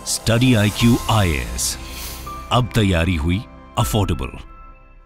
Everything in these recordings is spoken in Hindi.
स्टडी IQ IAS, अब तैयारी हुई अफोर्डेबल।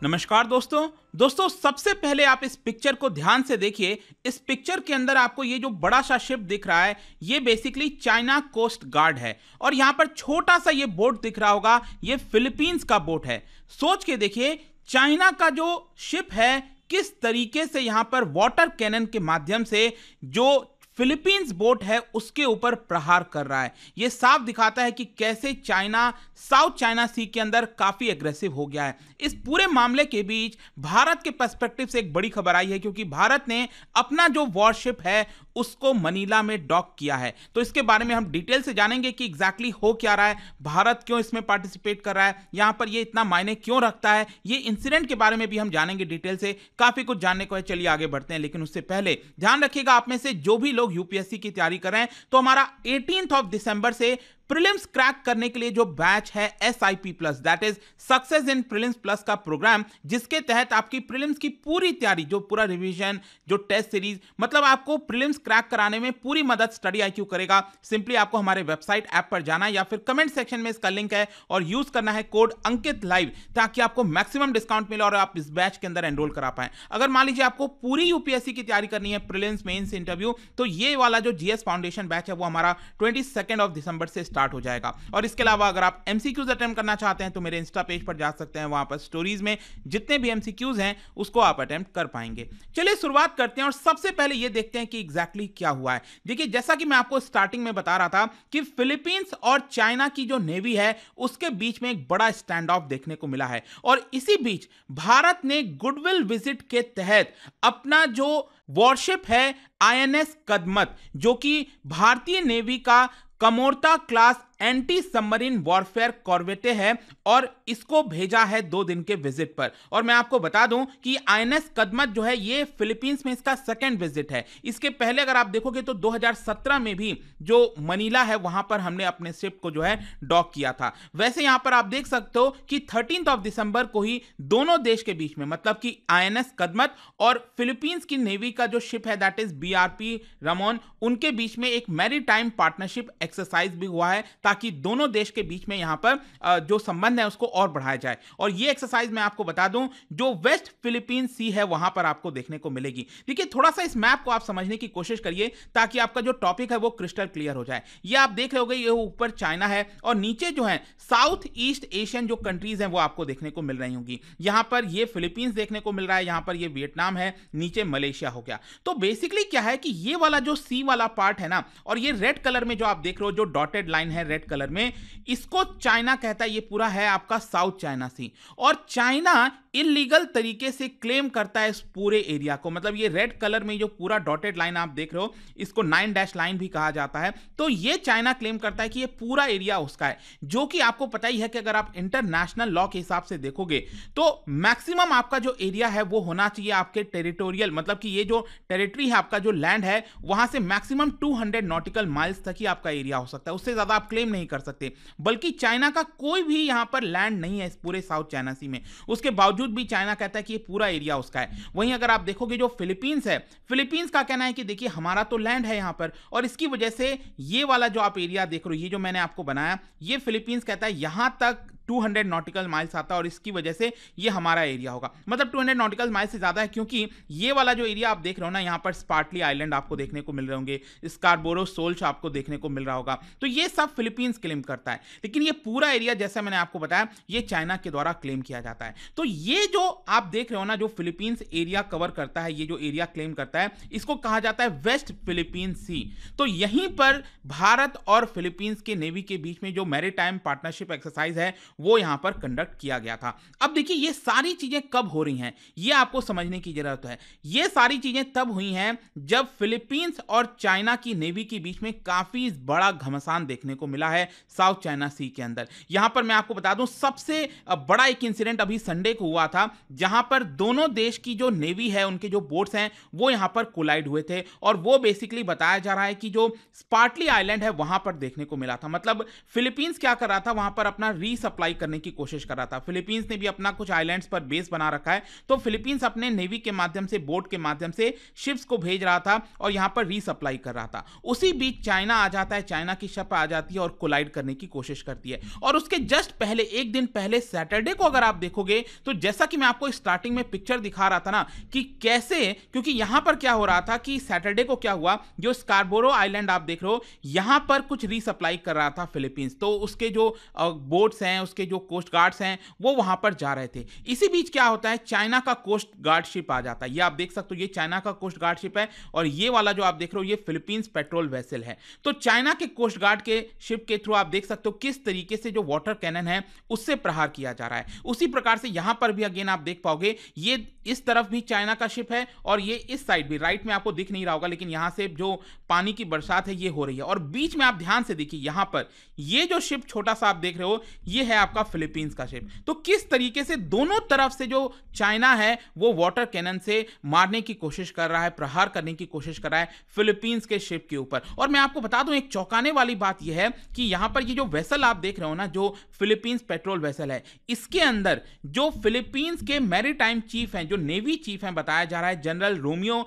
नमस्कार दोस्तों सबसे पहले आप इस पिक्चर को ध्यान से देखिए। इस पिक्चर के अंदर आपको ये जो बड़ा सा शिप दिख रहा है, ये बेसिकली चाइना कोस्ट गार्ड है और यहां पर छोटा सा ये बोट दिख रहा होगा, ये फिलीपींस का बोट है। सोच के देखिए, चाइना का जो शिप है किस तरीके से यहां पर वाटर कैनन के माध्यम से जो फिलीपींस बोट है उसके ऊपर प्रहार कर रहा है। यह साफ दिखाता है कि कैसे चाइना साउथ चाइना सी के अंदर काफी एग्रेसिव हो गया है। इस पूरे मामले के बीच भारत के पर्सपेक्टिव से एक बड़ी खबर आई है, क्योंकि भारत ने अपना जो वॉरशिप है उसको मनीला में डॉक किया है। तो इसके बारे में हम डिटेल से जानेंगे कि एग्जैक्टली हो क्या रहा है, भारत क्यों इसमें पार्टिसिपेट कर रहा है, यहां पर ये इतना मायने क्यों रखता है, ये इंसिडेंट के बारे में भी हम जानेंगे डिटेल से। काफी कुछ जानने को है, चलिए आगे बढ़ते हैं। लेकिन उससे पहले ध्यान रखिएगा, आप में से जो भी लोग यूपीएससी की तैयारी कर रहे हैं, तो हमारा 18 दिसंबर से प्रीलिम्स क्रैक करने के लिए जो बैच है SIP plus, that is success in prelims plus का प्रोग्राम, जिसके तहत आपकी प्रीलिम्स की पूरी तैयारी, जो पूरा रिवीजन, जो टेस्ट सीरीज, मतलब आपको प्रीलिम्स क्रैक कराने में पूरी मदद स्टडी IQ करेगा। सिंपली आपको हमारे वेबसाइट ऐप पर जाना है या फिर कमेंट सेक्शन में इसका लिंक है और यूज करना है कोड अंकित लाइव, ताकि आपको मैक्सिमम डिस्काउंट मिले और आप इस बैच के अंदर एनरोल करा पाए। अगर मान लीजिए आपको पूरी यूपीएससी की तैयारी करनी है, प्रीलिम्स, मेंस, इंटरव्यू, तो ये वाला जो GS फाउंडेशन बैच है वो हमारा 22 दिसंबर से स्टार्ट हो जाएगा। और इसके अलावा अगर आप MCQs अटेम्प्ट करना चाहते हैं तो मेरे इंस्टा पेज पर जा सकते हैं, वहां पर स्टोरीज में जितने भी MCQs हैं उसको आप अटेम्प्ट कर पाएंगे। चलिए शुरुआत करते हैं और सबसे पहले ये देखते हैं कि एग्जैक्टली क्या हुआ है। देखिए, जैसा कि मैं आपको स्टार्टिंग में बता रहा था कि फिलीपींस और चाइना की जो नेवी है उसके बीच में एक बड़ा स्टैंड ऑफ देखने को मिला है और इसी बीच भारत ने गुडविल विजिट के तहत अपना जो वॉरशिप है INS कदमत, जो कि भारतीय नेवी का Kamorta class anti submarine warfare corvette है, और इसको भेजा है 2 दिन के विजिट पर। और मैं आपको बता दूं कि INS कदमत जो है ये फिलीपींस में इसका सेकंड विजिट है। इसके पहले अगर आप देखोगे तो 2017 में भी जो मनीला है वहां पर हमने अपने शिप को जो है डॉक किया था। वैसे यहां पर आप देख सकते हो कि 13 दिसंबर को ही दोनों देश के बीच में, मतलब कि INS कदमत और फिलीपींस की नेवी का जो शिप है दैट इज BRP रमोन, उनके बीच में एक मैरीटाइम पार्टनरशिप एक्सरसाइज भी हुआ है, ताकि दोनों देश के बीच में यहां पर जो संबंध है उसको और बढ़ाया जाए। और ये एक्सरसाइज मैं आपको बता दूं जो वेस्ट फिलीपीन सी है वहां पर आपको देखने को मिलेगी। देखिए, थोड़ा सा इस मैप को आप समझने की कोशिश करिए ताकि आपका जो टॉपिक है वो क्रिस्टल क्लियर हो जाए। ये आप देख रहे होगे, ये ऊपर चाइना है और नीचे जो है साउथ ईस्ट एशियन जो कंट्रीज हैं वो आपको देखने को मिल रही होंगी। यहां पर ये फिलीपींस देखने को मिल रहा है, यहां पर ये वियतनाम है, नीचे मलेशिया हो गया। तो बेसिकली क्या है कि ये वाला जो सी वाला पार्ट है ना, और ये रेड कलर में जो आप देख रहे हो, जो डॉटेड लाइन है रेड कलर में, इसको चाइना कहता है। ये पूरा है आपका साउथ चाइना सी, और चाइना इलीगल तरीके से क्लेम करता है इस पूरे एरिया को। मतलब ये रेड कलर में जो पूरा डॉटेड लाइन आप देख रहे हो, इसको 9 डैश लाइन भी कहा जाता है। तो ये चाइना क्लेम करता है कि ये पूरा एरिया उसका है, जो कि आपको पता ही है कि अगर आप इंटरनेशनल लॉ के हिसाब से देखोगे तो मैक्सिमम आपका जो एरिया है वो होना चाहिए आपके टेरिटोरियल, मतलब कि ये जो टेरिटरी है, आपका जो लैंड है, वहां से मैक्सिमम 200 नॉटिकल माइल्स तक ही आपका एरिया हो सकता है, उससे ज्यादा आप क्लेम नहीं कर सकते। बल्कि चाइना का कोई भी यहां पर लैंड नहीं है इस पूरे साउथ चाइना सी में, उसके बावजूद भी चाइना कहता है कि ये पूरा एरिया उसका है। वहीं अगर आप देखोगे जो फिलीपींस है, फिलीपींस का कहना है कि देखिए हमारा तो लैंड है यहां पर, और इसकी वजह से ये वाला जो आप एरिया देख रहे हो, ये जो मैंने आपको बनाया, ये फिलीपींस कहता है यहां तक 200 नॉटिकल माइल्स आता है और इसकी वजह से ये हमारा एरिया होगा। मतलब 200 नॉटिकल माइल्स से ज्यादा है, क्योंकि ये वाला जो एरिया आप देख रहे हो ना, यहां पर स्पार्टली आइलैंड आपको देखने को मिल रहे होंगे, स्कारबोरो सोल्स आपको देखने को मिल रहा होगा। तो ये सब फिलीपींस क्लेम करता है, लेकिन ये पूरा एरिया जैसा मैंने आपको बताया ये चाइना के द्वारा क्लेम किया जाता है। तो ये जो आप देख रहे हो ना, जो फिलीपींस एरिया कवर करता है, ये जो एरिया क्लेम करता है, इसको कहा जाता है वेस्ट फिलीपीन सी। तो यहीं पर भारत और फिलीपींस के नेवी के बीच में जो मैरीटाइम पार्टनरशिप एक्सरसाइज है वो यहां पर कंडक्ट किया गया था। अब देखिए, ये सारी चीजें कब हो रही हैं ये आपको समझने की जरूरत है। ये सारी चीजें तब हुई हैं जब फिलीपींस और चाइना की नेवी के बीच में काफी बड़ा घमासान देखने को मिला है साउथ चाइना सी के अंदर। यहां पर मैं आपको बता दूं, सबसे बड़ा एक इंसिडेंट अभी संडे को हुआ था, जहां पर दोनों देश की जो नेवी है, उनके जो बोट्स हैं, वो यहां पर कोलाइड हुए थे। और वो बेसिकली बताया जा रहा है कि जो स्पार्टली आइलैंड है वहां पर देखने को मिला था। मतलब फिलीपींस क्या कर रहा था, वहां पर अपना रीसप्लाई रीसप्लाई करने की कोशिश कर रहा था। फिलीपींस ने भी अपना कुछ आइलैंड्स पर बेस बना रखा है, तो फिलीपींस अपने नेवी के माध्यम से, बोट के माध्यम से शिप्स को भेज रहा था और यहां पर रीसप्लाई कर रहा था। उसी बीच चाइना आ जाता है, चाइना की शिप आ जाती है और कोलाइड करने की कोशिश करती है। और उसके जस्ट पहले, एक दिन पहले सैटरडे को अगर आप देखोगे तो जैसा कि मैं आपको स्टार्टिंग में पिक्चर दिखा रहा था ना कि कैसे, क्योंकि यहां पर क्या हो रहा था कि सैटरडे को क्या हुआ, जो स्कारबोरो आइलैंड आप देख रहे हो, यहां पर कुछ रीसप्लाई कर रहा था फिलीपींस, तो उसके जो बोट्स हैं, उसके जो कोस्ट गार्ड्स हैं, वो वहां पर जा रहे थे। इसी बीच क्या होता है, चाइना का कोस्ट गार्ड शिप आ जाता है। ये आप देख सकते हो, ये चाइना का कोस्ट गार्ड शिप है और ये वाला जो आप देख रहे हो, ये फिलीपींस पेट्रोल वेसल है। तो चाइना के कोस्ट गार्ड के शिप के थ्रू आप देख सकते हो किस तरीके से जो वाटर कैनन है उससे प्रहार किया जा रहा है। उसी प्रकार से यहां पर भी अगेन आप देख पाओगे, ये इस तरफ भी चाइना का शिप है और ये इस साइड भी, राइट में आपको दिख नहीं रहा होगा लेकिन यहां से जो पानी की बरसात है ये हो रही है। और बीच में आप ध्यान से देखिए, यहां पर ये जो शिप छोटा सा आप देख रहे हो, ये है आपका फिलीपींस का शिप। तो किस तरीके से दोनों तरफ से जो चाइना है वो वाटर कैनन से मारने की कोशिश कर रहा है, प्रहार करने की कोशिश कर रहा है फिलीपींस के शिप के ऊपर। और मैं आपको बता दूं, एक चौंकाने वाली बात यह है कि यहां पर ये जो वेसल आप देख रहे हो ना, जो फिलीपींस पेट्रोल वेसल है, इसके अंदर जो फिलीपींस के मैरीटाइम चीफ हैं, जो नेवी चीफ हैं, बताया जा रहा है जनरल रोमियो,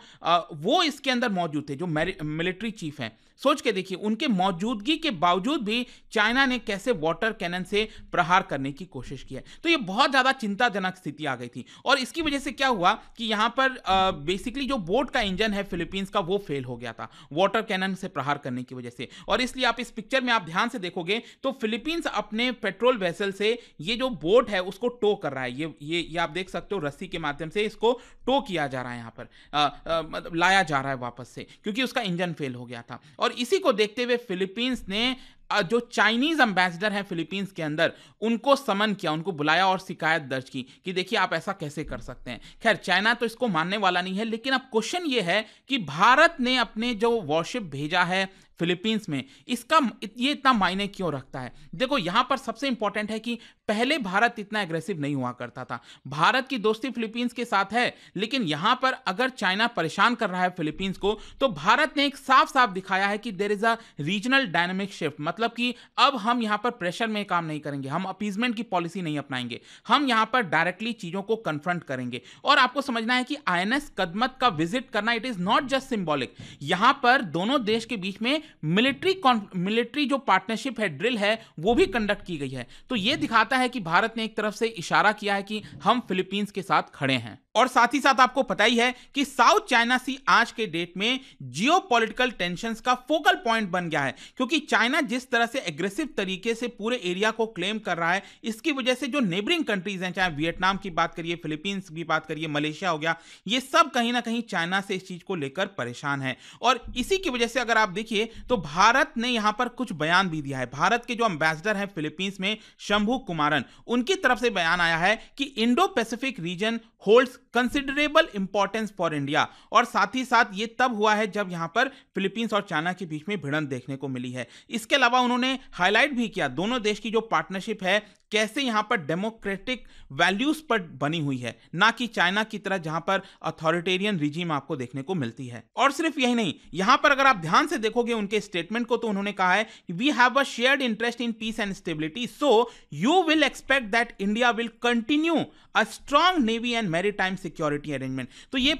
वो इसके अंदर मौजूद थे, जो मिलिट्री चीफ हैं। सोच के देखिए, उनके मौजूदगी के बावजूद भी चाइना ने कैसे वाटर कैनन से प्रहार करने की कोशिश की है। तो ये बहुत ज्यादा चिंताजनक स्थिति आ गई थी और इसकी वजह से क्या हुआ कि यहां पर बेसिकली जो बोट का इंजन है फिलीपींस का, वो फेल हो गया था वाटर कैनन से प्रहार करने की वजह से। और इसलिए आप इस पिक्चर में आप ध्यान से देखोगे तो फिलीपींस अपने पेट्रोल वेसल से ये जो बोट है उसको टो कर रहा है। ये आप देख सकते हो, रस्सी के माध्यम से इसको टो किया जा रहा है, यहां पर मतलब लाया जा रहा है वापस से, क्योंकि उसका इंजन फेल हो गया था। और इसी को देखते हुए फिलीपींस ने जो चाइनीज एम्बेसडर हैं फिलीपींस के अंदर, उनको समन किया, उनको बुलाया और शिकायत दर्ज की कि देखिए आप ऐसा कैसे कर सकते हैं। खैर, चाइना तो इसको मानने वाला नहीं है, लेकिन अब क्वेश्चन ये है कि भारत ने अपने जो वॉरशिप भेजा है फिलीपींस में, इसका ये इतना मायने क्यों रखता है? देखो, यहां पर सबसे इंपॉर्टेंट है कि पहले भारत इतना एग्रेसिव नहीं हुआ करता था। भारत की दोस्ती फिलीपींस के साथ है, लेकिन यहां पर अगर चाइना परेशान कर रहा है फिलीपींस को, तो भारत ने एक साफ साफ दिखाया है कि there is a regional dynamic shift, मतलब कि अब हम यहां पर प्रेशर में काम नहीं करेंगे, हम अपीजमेंट की पॉलिसी नहीं अपनाएंगे, हम यहां पर डायरेक्टली चीजों को कन्फ्रंट करेंगे। और आपको समझना है कि आईएनएस कदमत का विजिट करना, it is not just symbolic. यहां पर दोनों देश के बीच में मिलिट्री जो पार्टनरशिप है, ड्रिल है, वो भी कंडक्ट की गई है। तो यह दिखाता है कि भारत ने एक तरफ से इशारा किया है कि हम फिलीपींस के साथ खड़े हैं। और साथ ही साथ आपको पता ही है कि साउथ चाइना सी आज के डेट में जियोपॉलिटिकल टेंशंस का फोकल पॉइंट बन गया है, क्योंकि चाइना जिस तरह से एग्रेसिव तरीके से पूरे एरिया को क्लेम कर रहा है, इसकी वजह से जो नेबरिंग कंट्रीज हैं, चाहे वियतनाम की बात करिए, फिलीपींस की बात करिए, मलेशिया हो गया, ये सब कहीं ना कहीं चाइना से इस चीज को लेकर परेशान है। और इसी की वजह से अगर आप देखिए तो भारत ने यहां पर कुछ बयान भी दिया है। भारत के जो एम्बेसडर हैं फिलीपींस में, शंभू कुमारन, उनकी तरफ से बयान आया है कि Indo Pacific region holds considerable importance for India. और साथ ही साथ ये तब हुआ है जब यहां पर फिलीपींस और चाइना के बीच में भिड़ंत देखने को मिली है। इसके अलावा उन्होंने हाईलाइट भी किया दोनों देश की जो पार्टनरशिप है कैसे यहां पर डेमोक्रेटिक वैल्यूज पर बनी हुई है, ना कि चाइना की तरह जहां पर अथॉरिटेरियन रिजीम आपको देखने को मिलती है। और सिर्फ यही नहीं, यहां पर अगर आप ध्यान से देखोगे उनके स्टेटमेंट को, तो उन्होंने कहा है we have a shared interest in peace and stability, so you will expect that India will continue a strong navy and maritime security arrangement. तो ये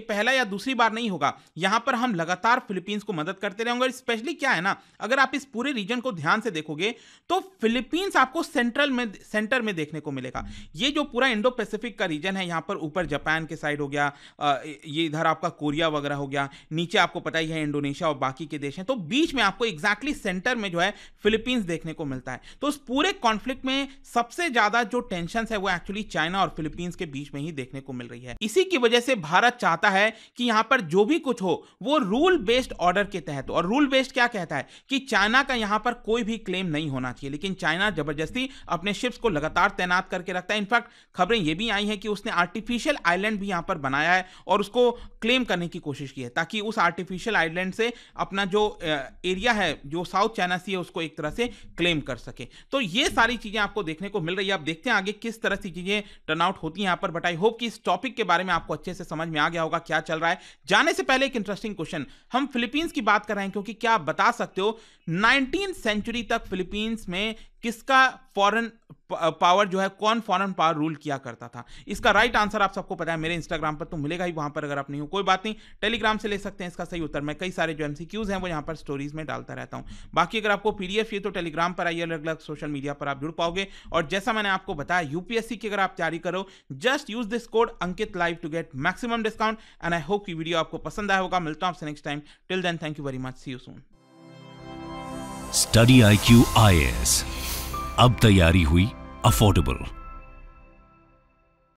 पहला या दूसरी बार नहीं होगा, यहां पर हम लगातार फिलीपींस को मदद करते रहेंगे। स्पेशली क्या है ना, अगर आप इस पूरे रीजन को ध्यान से देखोगे तो फिलीपींस आपको सेंटर में देखने को मिलेगा। ये जो पूरा इंडो पैसिफिक का रीजन है, यहां पर ऊपर जापान के साइड हो गया, ये इधर आपका कोरिया वगैरह हो गया, नीचे आपको पता ही है इंडोनेशिया और बाकी के देश हैं, तो बीच में आपको एग्जैक्टली सेंटर में जो है फिलीपींस देखने को मिलता है। तो उस पूरे कॉन्फ्लिक्ट में सबसे ज्यादा जो टेंशन है वो एक्चुअली चाइना और फिलीपींस के बीच में ही देखने को मिल रही है। इसी की वजह से भारत चाहता है कि यहां पर जो भी कुछ हो वो रूल बेस्ड ऑर्डर के तहत। और रूल बेस्ड क्या कहता है कि चाइना का यहां पर कोई भी क्लेम नहीं होना चाहिए, लेकिन चाइना जबरदस्ती अपने शिप्स को लगातार तैनात करके रखता है। इनफैक्ट खबरें ये भी आई हैं कि उसने आर्टिफिशियल आइलैंड भी यहां पर बनाया है और उसको क्लेम करने की कोशिश की है, ताकि उस आर्टिफिशियल आइलैंड से अपना जो एरिया है, जो साउथ चाइना सी है, उसको एक तरह से क्लेम कर सके। तो ये सारी चीजें आपको देखने को मिल रही है। अब देखते हैं आगे किस तरह से चीजें टर्न आउट होती हैं यहां पर। बट आई होप कि इस टॉपिक के बारे में आपको अच्छे से समझ में आ गया होगा क्या चल रहा है। जाने से पहले एक इंटरेस्टिंग क्वेश्चन, हम फिलीपींस की बात कर रहे हैं क्योंकि क्या आप बता सकते हो 19th सेंचुरी तक फिलीपींस में किसका फॉरेन पावर जो है, कौन फॉरेन पावर रूल किया करता था? इसका राइट आंसर आप सबको पता है, मेरे इंस्टाग्राम पर तो मिलेगा ही, वहां पर अगर आप नहीं हो कोई बात नहीं, टेलीग्राम से ले सकते हैं इसका सही उत्तर। मैं कई सारे जो एमसीक्यूज हैं वो यहाँ पर स्टोरीज में डालता रहता हूँ। बाकी अगर आपको पीडीएफ चाहिए तो टेलीग्राम पर आइए, अलग अलग सोशल मीडिया पर आप जुड़ पाओगे। और जैसा मैंने आपको बताया, यूपीएससी की अगर आप तैयारी करो, just use this code Ankit live to get maximum discount. And I hope की वीडियो आपको पसंद आया होगा। मिलता हूं आपसे next time. Till then, thank you very much, see you soon. Study IQ IAS, अब तैयारी हुई अफोर्डेबल।